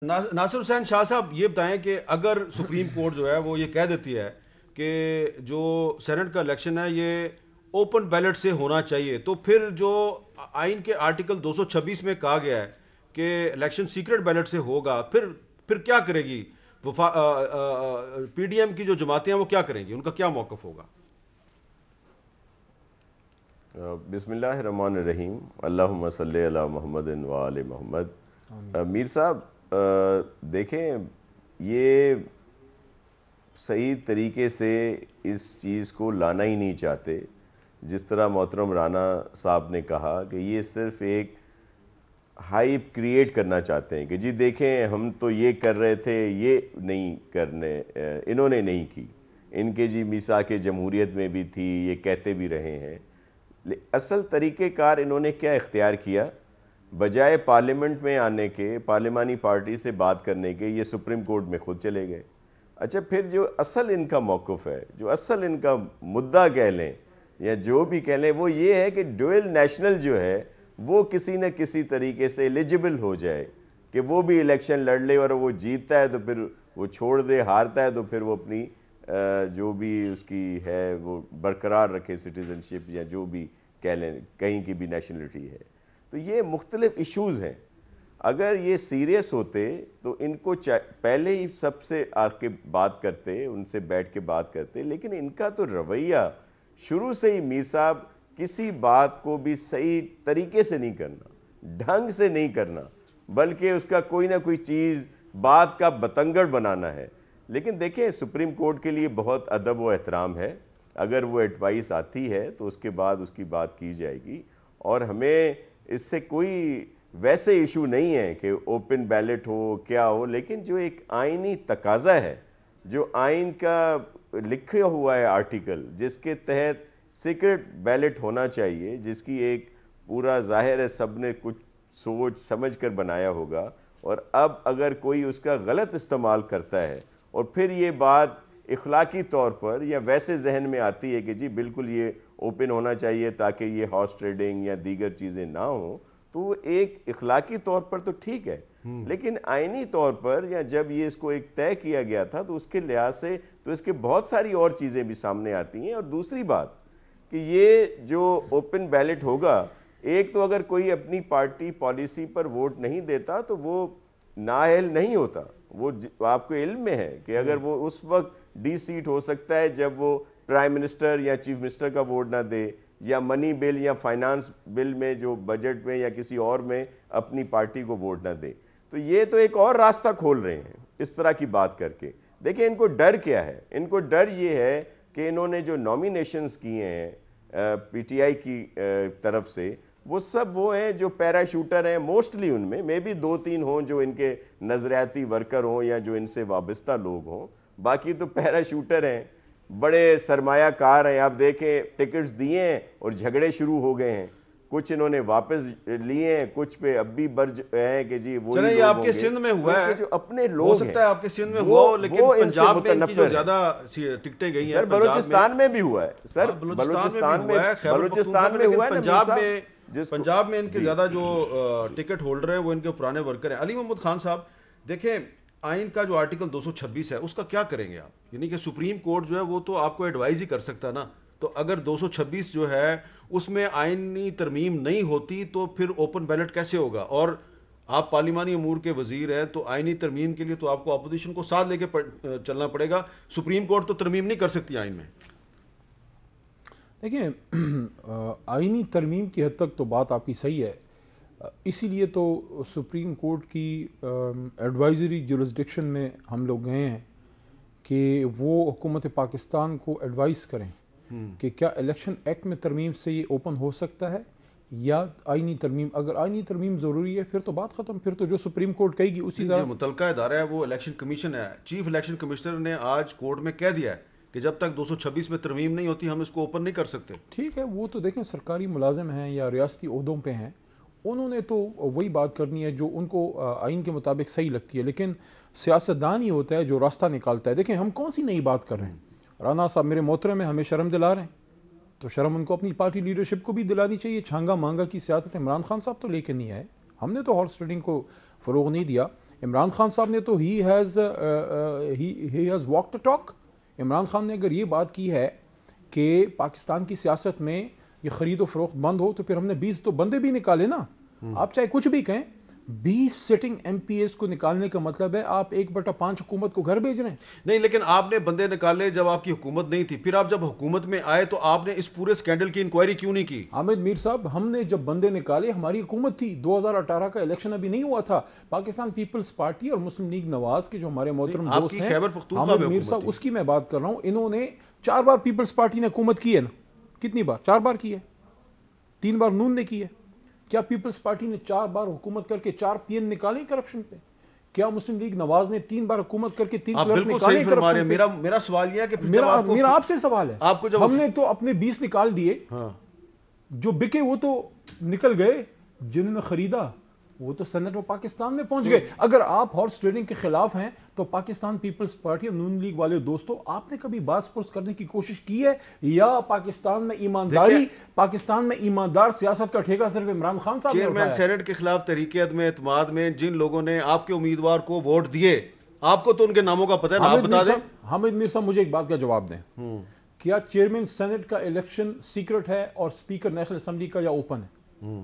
ناصر حسین شاہ صاحب یہ بتائیں کہ اگر سپریم کورٹ جو ہے وہ یہ کہہ دیتی ہے کہ جو سینٹ کا الیکشن ہے یہ اوپن بیلٹ سے ہونا چاہیے، تو پھر جو آئین کے آرٹیکل 226 میں کہا گیا ہے کہ الیکشن سیکرٹ بیلٹ سے ہوگا، پھر کیا کرے گی پی ڈی ایم کی جو جماعتیں ہیں وہ کیا کریں گی، ان کا کیا موقف ہوگا؟ بسم اللہ الرحمن الرحیم، اللہم صلی علی محمد و آل محمد۔ میر صاحب دیکھیں، یہ صحیح طریقے سے اس چیز کو لانا ہی نہیں چاہتے، جس طرح محترم رانا صاحب نے کہا کہ یہ صرف ایک ہائپ کریٹ کرنا چاہتے ہیں کہ جی دیکھیں ہم تو یہ کر رہے تھے، یہ نہیں کرنے، انہوں نے نہیں کی، ان کے جی میثاق جمہوریت میں بھی تھی، یہ کہتے بھی رہے ہیں۔ اصل طریقہ کار انہوں نے کیا اختیار کیا؟ بجائے پارلیمنٹ میں آنے کے، پارلیمانی پارٹی سے بات کرنے کے، یہ سپریم کورٹ میں خود چلے گئے۔ اچھا، پھر جو اصل ان کا موقف ہے، جو اصل ان کا مدعا کہہ لیں یا جو بھی کہہ لیں، وہ یہ ہے کہ ڈوئل نیشنل جو ہے وہ کسی نہ کسی طریقے سے ایلیجبل ہو جائے، کہ وہ بھی الیکشن لڑ لے، اور وہ جیتتا ہے تو پھر وہ چھوڑ دے، ہارتا ہے تو پھر وہ اپنی جو بھی اس کی ہے وہ برقرار رکھے، سٹیزن شپ یا جو بھی کہہ لیں، کہیں کی بھی نیشنلٹی ہے۔ تو یہ مختلف ایشوز ہیں۔ اگر یہ سیریس ہوتے تو ان کو پہلے ہی سب سے آ کے بات کرتے، ان سے بیٹھ کے بات کرتے، لیکن ان کا تو رویہ شروع سے ہی میر صاحب کسی بات کو بھی صحیح طریقے سے نہیں کرنا، ڈھنگ سے نہیں کرنا، بلکہ اس کا کوئی نہ کوئی چیز بات کا بتنگڑ بنانا ہے۔ لیکن دیکھیں، سپریم کورٹ کے لیے بہت ادب و احترام ہے، اگر وہ ایڈوائس آتی ہے تو اس کے بعد اس کی بات کی جائے گی، اور ہمیں اس سے کوئی ویسے ایشو نہیں ہے کہ اوپن بیلٹ ہو کیا ہو، لیکن جو ایک آئینی تقاضا ہے، جو آئین کا لکھا ہوا ہے آرٹیکل، جس کے تحت سیکرٹ بیلٹ ہونا چاہیے، جس کی ایک پورا ظاہر ہے سب نے کچھ سوچ سمجھ کر بنایا ہوگا، اور اب اگر کوئی اس کا غلط استعمال کرتا ہے اور پھر یہ بات اخلاقی طور پر یا ویسے ذہن میں آتی ہے کہ جی بالکل یہ اوپن ہونا چاہیے تاکہ یہ ہارس ٹریڈنگ یا دیگر چیزیں نہ ہوں، تو وہ ایک اخلاقی طور پر تو ٹھیک ہے، لیکن آئینی طور پر یا جب یہ اس کو ایک طے کیا گیا تھا تو اس کے لحاظ سے تو اس کے بہت ساری اور چیزیں بھی سامنے آتی ہیں۔ اور دوسری بات کہ یہ جو اوپن بیلٹ ہوگا، ایک تو اگر کوئی اپنی پارٹی پالیسی پر ووٹ نہیں دیتا تو وہ نااہل نہیں ہوتا، وہ آپ کو علم میں ہے کہ اگر وہ اس وقت ڈی سیٹ ہو سکتا ہے جب وہ پرائم منسٹر یا چیف منسٹر کا ووٹ نہ دے، یا منی بل یا فائنانس بل میں جو بجٹ میں یا کسی اور میں اپنی پارٹی کو ووٹ نہ دے۔ تو یہ تو ایک اور راستہ کھول رہے ہیں اس طرح کی بات کر کے۔ دیکھیں ان کو ڈر کیا ہے؟ ان کو ڈر یہ ہے کہ انہوں نے جو نامینیشنز کیے ہیں پی ٹی آئی کی طرف سے، وہ سب وہ ہیں جو پیراشوٹر ہیں، موسٹلی ان میں بھی 2-3 ہوں جو ان کے نظریاتی ورکر ہوں یا جو ان سے وابستہ لوگ ہوں، باقی تو پیراشوٹر ہیں، بڑے سرمایہ کار ہیں۔ آپ دیکھیں ٹکٹس دیے ہیں اور جھگڑے شروع ہو گئے ہیں، کچھ انہوں نے واپس لیے ہیں، کچھ پہ اب بھی برج ہیں کہ جی وہی چلیں، یہ لوگ آپ ہوں کے گے، سندھ میں ہوا ہے، جو اپنے ہو لوگ سکتا ہے آپ کے سندھ میں وہ ہوا ہو، لیکن ان سے پنجاب میں ان کی جو متنفر ہیں۔ زیادہ ٹکٹیں گئی ہیں، بلوچستان میں بھی ہوا ہے سر، بلوچستان میں ہوا ہے، خیبر بلوچستان میں لیکن ہوا ہے نا پنجاب میں ان کے زیادہ جو ٹکٹ ہولڈر ہیں وہ ان کے پرانے ورکر ہیں۔ علی محمد خان صاحب دیکھیں، آئین کا جو آرٹیکل 226 ہے اس کا کیا کریں گے آپ؟ یعنی کہ سپریم کورٹ جو ہے وہ تو آپ کو ایڈوائز ہی کر سکتا نا، تو اگر 226 جو ہے اس میں آئینی ترمیم نہیں ہوتی تو پھر اوپن بیلٹ کیسے ہوگا؟ اور آپ پارلیمانی امور کے وزیر ہیں تو آئینی ترمیم کے لیے تو آپ کو اپوزیشن کو ساتھ لے کے چلنا پڑے گا، سپریم کورٹ تو ترمیم نہیں کر سکتی آئین میں۔ دیکھیں، آئینی ترمیم کی حد تک تو بات آپ کی صحیح ہے، اسی لیے تو سپریم کورٹ کی ایڈوائزری جورسڈکشن میں ہم لوگ گئے ہیں کہ وہ حکومت پاکستان کو ایڈوائز کریں کہ کیا الیکشن ایکٹ میں ترمیم سے یہ اوپن ہو سکتا ہے یا آئینی ترمیم۔ اگر آئینی ترمیم ضروری ہے پھر تو بات ختم، پھر تو جو سپریم کورٹ کہے گی اسی طرح۔ جو متعلقہ ادارہ ہے وہ الیکشن کمیشن ہے، چیف الیکشن کمشنر نے آج کورٹ میں کہہ دیا ہے کہ جب تک 226 میں ترمیم نہیں ہوتی ہم اس کو اوپن نہیں کر سکتے۔ ٹھیک ہے، وہ تو دیکھیں سرکاری ملازم ہیں یا ریاستی عہدوں پہ ہیں، انہوں نے تو وہی بات کرنی ہے جو ان کو آئین کے مطابق صحیح لگتی ہے، لیکن سیاستدان ہی ہوتا ہے جو راستہ نکالتا ہے۔ دیکھیں ہم کون سی نئی بات کر رہے ہیں، رانا صاحب میرے محترم ہیں، ہمیں شرم دلا رہے ہیں، تو شرم ان کو اپنی پارٹی لیڈرشپ کو بھی دلانی چاہیے۔ چھانگا مانگا کی سیاست عمران خان صاحب تو لے کے نہیں آئے، ہم نے تو ہارس ٹریڈنگ کو فروغ نہیں دیا۔ عمران خان صاحب نے تو he has walk the talk. Imran Khan نے اگر یہ بات کی ہے کہ پاکستان کی سیاست میں یہ خرید و فروخت بند ہو تو پھر ہم نے 20 تو بندے بھی نکالے نا. آپ چاہے کچھ بھی کہیں, 20 سٹنگ ایم پی ایس کو نکالنے کا مطلب ہے آپ 1/5 حکومت کو گھر بھیج رہے ہیں. نہیں, لیکن آپ نے بندے نکالے جب آپ کی حکومت نہیں تھی, پھر آپ جب حکومت میں آئے تو آپ نے اس پورے سکینڈل کی انکوائری کیوں نہیں کی؟ حامد میر صاحب, ہم نے جب بندے نکالے ہماری حکومت تھی, 2018 کا الیکشن ابھی نہیں ہوا تھا. پاکستان پیپلز پارٹی اور مسلم لیگ نواز کے جو ہمارے محترم دوست ہیں حامد میر صاحب, اس کی میں بات کر رہا ہوں. انہوں نے 4 بار پیپلز پارٹی نے حکومت کی ہے نا, کتنی بار؟ 4 بار کی ہے, 3 بار نون نے کی ہے. کیا پیپلز پارٹی نے 4 بار حکومت کر کے 4 پی این نکالے کرپشن پہ؟ کیا مسلم لیگ نواز نے 3 بار حکومت کر کے 3 کلرک نکالے کرپشن پہ؟ میرا سوال یہ ہے کہ میرا آپ سے سوال ہے, ہم نے تو اپنے 20 نکال دیے, جو بکے وہ تو نکل گئے, جنہوں نے خریدا وہ تو سینٹ آف پاکستان میں پہنچ گئے. اگر آپ ہارس ٹریڈنگ کے خلاف ہیں تو پاکستان پیپلز پارٹی اور نون لیگ والے دوستوں, آپ نے کبھی باز پرس کرنے کی کوشش کی ہے؟ یا پاکستان میں ایماندار سیاست کا ٹھیکہ صرف عمران خان صاحب نے اٹھایا؟ چیئرمین سینٹ کے خلاف تحریک عدم اعتماد میں جن لوگوں نے آپ کے امیدوار کو ووٹ دیے, آپ کو تو ان کے ناموں کا پتہ ہے نا, آپ بتا دیں. حامد میر صاحب مجھے ایک بات کا جواب دیں, کیا چیئرمین سینٹ کا الیکشن سیکرٹ ہے اور اسپیکر نیشنل اسمبلی کا یا اوپن ہے؟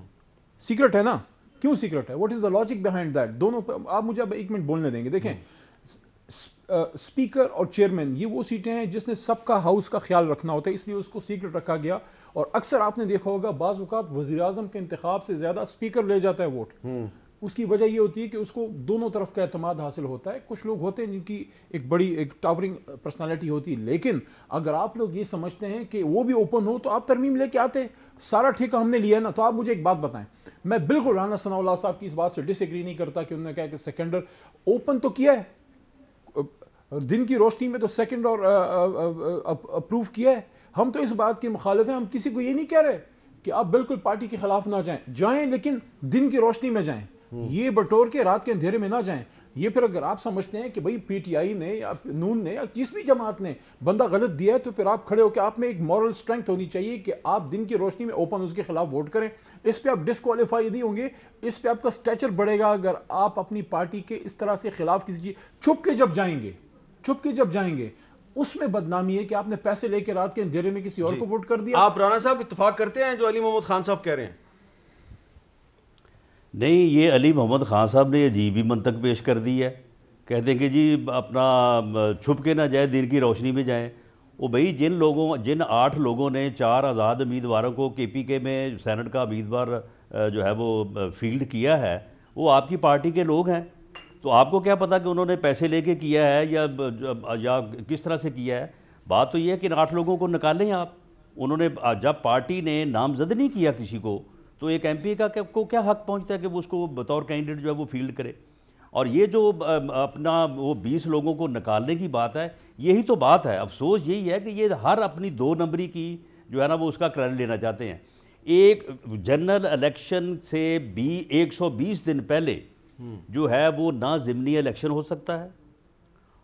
سیکرٹ ہے نا. کیوں سیکرٹ ہے؟ What is the logic behind that? دونوں آپ مجھے اب 1 منٹ بولنے دیں گے. دیکھیں, اسپیکر اور چیئرمین یہ وہ سیٹیں ہیں جس نے سب کا ہاؤس کا خیال رکھنا ہوتا ہے, اس لیے اس کو سیکرٹ رکھا گیا. اور اکثر آپ نے دیکھا ہوگا بعض اوقات وزیر اعظم کے انتخاب سے زیادہ اسپیکر لے جاتا ہے ووٹ. اس کی وجہ یہ ہوتی ہے کہ اس کو دونوں طرف کا اعتماد حاصل ہوتا ہے. کچھ لوگ ہوتے ہیں جن کی ایک بڑی ایک ٹاورنگ پرسنالٹی ہوتی ہے, لیکن اگر آپ لوگ یہ سمجھتے ہیں کہ وہ بھی اوپن ہو تو آپ ترمیم لے کے آتے. سارا ٹھیکہ ہم نے لیا ہے نا. تو آپ مجھے ایک بات بتائیں, میں بالکل رانا ثناء اللہ صاحب کی اس بات سے ڈس ایگری نہیں کرتا کہ انہوں نے کہا کہ سیکنڈر اوپن تو کیا ہے, دن کی روشنی میں تو سیکنڈ اور اپروو کیا ہے. ہم تو اس بات کے مخالف ہیں. ہم کسی کو یہ نہیں کہہ رہے کہ آپ بالکل پارٹی کے خلاف نہ جائیں لیکن دن کی روشنی میں جائیں, یہ بٹور کے رات کے اندھیرے میں نہ جائیں. یہ پھر اگر آپ سمجھتے ہیں کہ بھئی پی ٹی آئی نے یا نون نے یا جس بھی جماعت نے بندہ غلط دیا ہے تو پھر آپ کھڑے ہو کہ آپ میں ایک مورل سٹرینگتھ ہونی چاہیے کہ آپ دن کی روشنی میں اوپن اس کے خلاف ووٹ کریں. اس پہ آپ ڈسکوالیفائی نہیں ہوں گے, اس پہ آپ کا سٹیچر بڑھے گا اگر آپ اپنی پارٹی کے اس طرح سے خلاف کسی چیز چھپ کے جب جائیں گے. اس میں بدنامی ہے کہ آپ نے پیسے لے کے رات کے اندھیرے میں کسی اور کو ووٹ کر دیا. آپ رانا صاحب اتفاق کرتے ہیں جو علی محمد خان صاحب کہہ رہے ہیں؟ نہیں, یہ علی محمد خان صاحب نے عجیب ہی منطق پیش کر دی ہے. کہتے ہیں کہ جی اپنا چھپ کے نہ جائے, دن کی روشنی میں جائیں. وہ بھئی جن 8 لوگوں نے 4 آزاد امیدواروں کو کے پی کے میں سینٹ کا امیدوار جو ہے وہ فیلڈ کیا ہے, وہ آپ کی پارٹی کے لوگ ہیں. تو آپ کو کیا پتا کہ انہوں نے پیسے لے کے کیا ہے یا کس طرح سے کیا ہے؟ بات تو یہ ہے کہ 8 لوگوں کو نکالیں آپ. انہوں نے جب پارٹی نے نامزد نہیں کیا کسی کو, تو ایک ایم پی کا کو کیا حق پہنچتا ہے کہ وہ اس کو بطور کینڈیڈیٹ جو ہے وہ فیلڈ کرے؟ اور یہ جو اپنا وہ 20 لوگوں کو نکالنے کی بات ہے, یہی تو بات ہے. افسوس یہی ہے کہ یہ ہر اپنی 2 نمبری کی جو ہے نا وہ اس کا کریڈٹ لینا چاہتے ہیں. ایک جنرل الیکشن سے 120 دن پہلے جو ہے وہ نہ ضمنی الیکشن ہو سکتا ہے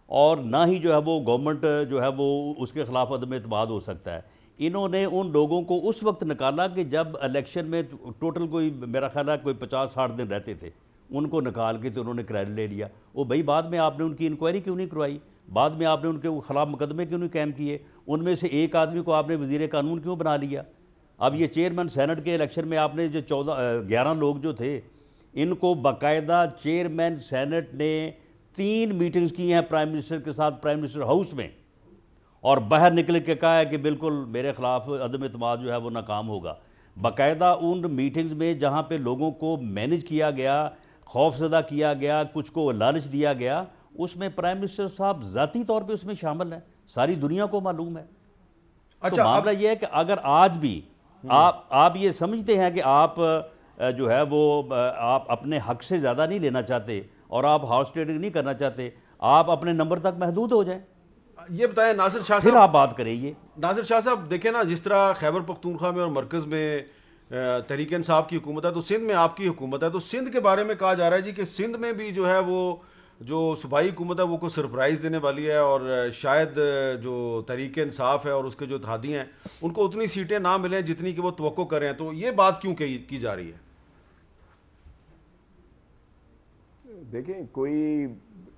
اور نہ ہی جو ہے وہ گورنمنٹ جو ہے وہ اس کے خلاف عدم اعتماد ہو سکتا ہے. انہوں نے ان لوگوں کو اس وقت نکالا کہ جب الیکشن میں ٹوٹل کوئی میرا خیال ہے کوئی 50-60 دن رہتے تھے, ان کو نکال کے تو انہوں نے کریڈٹ لے لیا. وہ بھئی بعد میں آپ نے ان کی انکوائری کیوں نہیں کروائی؟ بعد میں آپ نے ان کے خلاف مقدمے کیوں نہیں قائم کیے؟ ان میں سے ایک آدمی کو آپ نے وزیر قانون کیوں بنا لیا؟ اب یہ چیئرمین سینٹ کے الیکشن میں آپ نے جو 11 لوگ جو تھے, ان کو باقاعدہ چیئرمین سینٹ نے 3 میٹنگز کی ہیں پرائم منسٹر کے ساتھ پرائم منسٹر ہاؤس میں, اور باہر نکل کے کہا ہے کہ بالکل میرے خلاف عدم اعتماد جو ہے وہ ناکام ہوگا. باقاعدہ ان میٹنگز میں جہاں پہ لوگوں کو مینج کیا گیا, خوف زدہ کیا گیا, کچھ کو لالچ دیا گیا, اس میں پرائم منسٹر صاحب ذاتی طور پہ اس میں شامل ہیں. ساری دنیا کو معلوم ہے. تو معاملہ یہ ہے کہ اگر آج بھی آپ یہ سمجھتے ہیں کہ آپ جو ہے وہ آپ اپنے حق سے زیادہ نہیں لینا چاہتے اور آپ ہاؤس ٹریڈنگ نہیں کرنا چاہتے, آپ اپنے نمبر تک محدود ہو جائیں. یہ بتائیں ناصر شاہ صاحب, پھر آپ بات کریں. یہ ناصر شاہ صاحب دیکھیں نا, جس طرح خیبر پختونخوا میں اور مرکز میں تحریک انصاف کی حکومت ہے, تو سندھ میں آپ کی حکومت ہے. تو سندھ کے بارے میں کہا جا رہا ہے جی کہ سندھ میں بھی جو ہے وہ جو صوبائی حکومت ہے وہ کوئی سرپرائز دینے والی ہے, اور شاید جو تحریک انصاف ہے اور اس کے جو اتحادی ہیں ان کو اتنی سیٹیں نہ ملیں جتنی کہ وہ توقع کر رہے ہیں. تو یہ بات کیوں کی جا رہی ہے؟ دیکھیں کوئی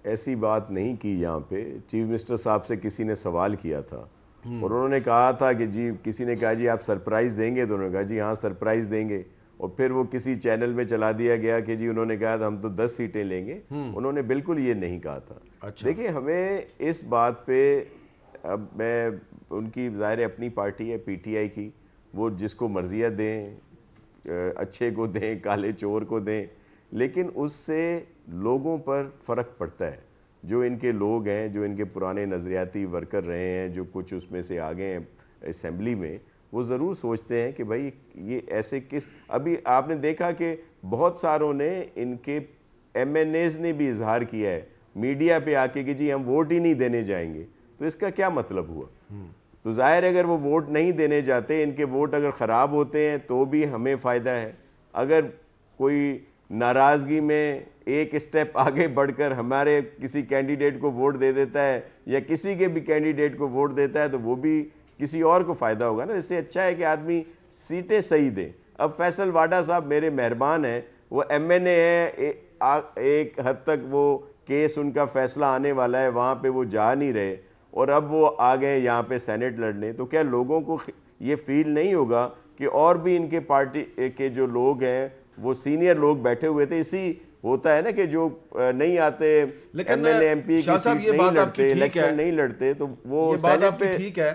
ایسی بات نہیں کی یہاں پہ. چیف منسٹر صاحب سے کسی نے سوال کیا تھا اور انہوں نے کہا تھا کہ جی, کسی نے کہا جی آپ سرپرائز دیں گے, تو انہوں نے کہا جی ہاں سرپرائز دیں گے, اور پھر وہ کسی چینل میں چلا دیا گیا کہ جی انہوں نے کہا تھا ہم تو 10 سیٹیں لیں گے. انہوں نے بالکل یہ نہیں کہا تھا. دیکھیں ہمیں اس بات پہ, اب میں ان کی ظاہر اپنی پارٹی ہے پی ٹی آئی کی, وہ جس کو مرضیہ دیں, اچھے کو دیں, کالے چور کو دیں, لیکن اس سے لوگوں پر فرق پڑتا ہے. جو ان کے لوگ ہیں, جو ان کے پرانے نظریاتی ورکر رہے ہیں, جو کچھ اس میں سے آگے ہیں اسمبلی میں, وہ ضرور سوچتے ہیں کہ بھائی یہ ایسے کس, ابھی آپ نے دیکھا کہ بہت ساروں نے, ان کے ایم این ایز نے بھی اظہار کیا ہے میڈیا پہ آ کے کہ جی ہم ووٹ ہی نہیں دینے جائیں گے. تو اس کا کیا مطلب ہوا؟ تو ظاہر اگر وہ ووٹ نہیں دینے جاتے, ان کے ووٹ اگر خراب ہوتے ہیں تو بھی ہمیں فائدہ ہے. اگر کوئی ناراضگی میں ایک اسٹیپ آگے بڑھ کر ہمارے کسی کینڈیڈیٹ کو ووٹ دے دیتا ہے, یا کسی کے بھی کینڈیڈیٹ کو ووٹ دیتا ہے, تو وہ بھی کسی اور کو فائدہ ہوگا نا. اس سے اچھا ہے کہ آدمی سیٹیں صحیح دیں. اب فیصل واڈا صاحب میرے مہربان ہیں, وہ ایم این اے ہے, ایک حد تک وہ کیس ان کا فیصلہ آنے والا ہے, وہاں پہ وہ جا نہیں رہے, اور اب وہ آ گئے یہاں پہ سینٹ لڑنے. تو کیا لوگوں کو یہ فیل نہیں ہوگا کہ اور بھی ان کے پارٹی کے جو لوگ ہیں, وہ سینئر لوگ بیٹھے ہوئے تھے, اسی ہوتا ہے نا کہ جو نہیں آتے M L A M P کی سیٹ نہیں لڑتے, الیکشن نہیں لڑتے, تو وہ یہ بات آپ کی ٹھیک ہے,